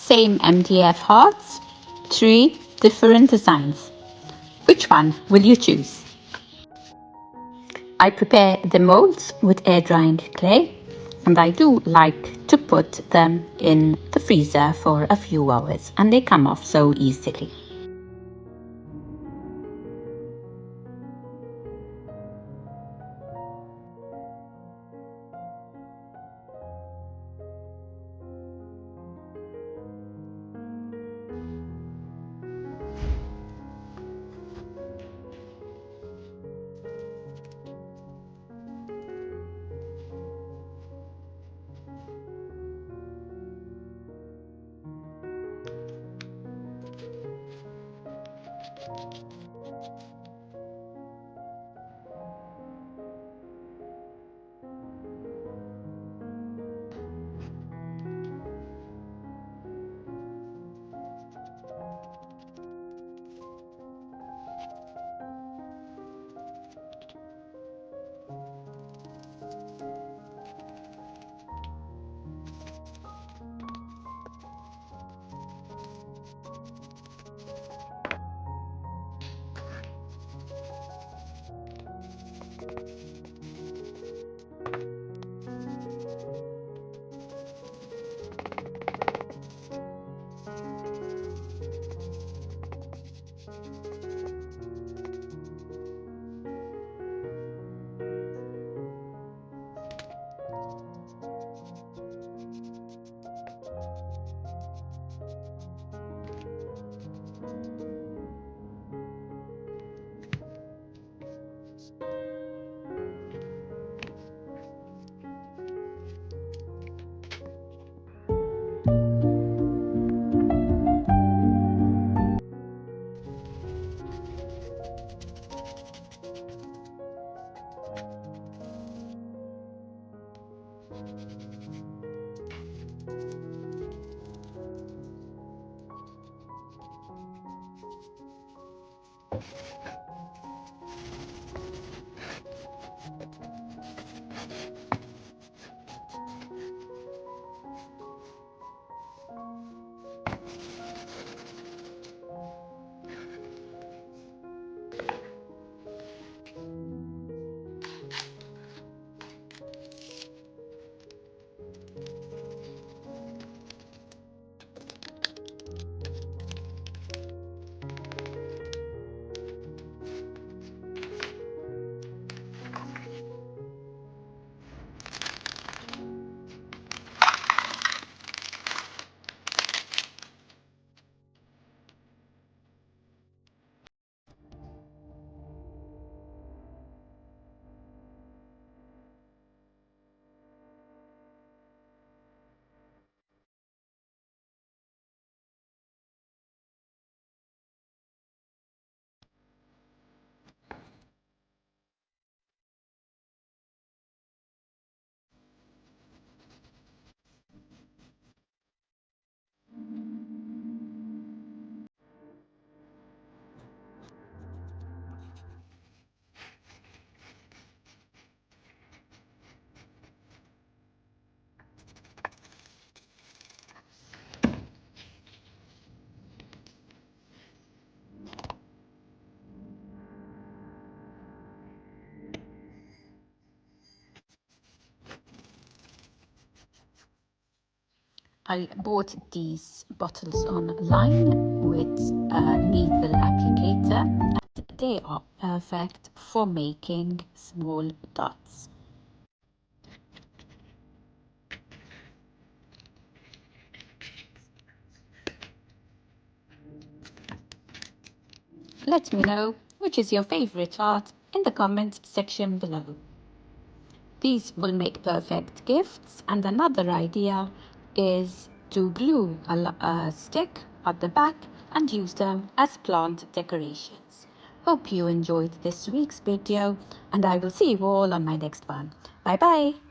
Same MDF hearts, 3 different designs. Which one will you choose? I prepare the molds with air-dried clay, and I do like to put them in the freezer for a few hours, and they come off so easily. I bought these bottles online with a needle applicator, and they are perfect for making small dots. Let me know which is your favorite art in the comments section below. These will make perfect gifts, and another idea is to glue a stick at the back and use them as plant decorations. Hope you enjoyed this week's video, and I will see you all on my next one. Bye bye!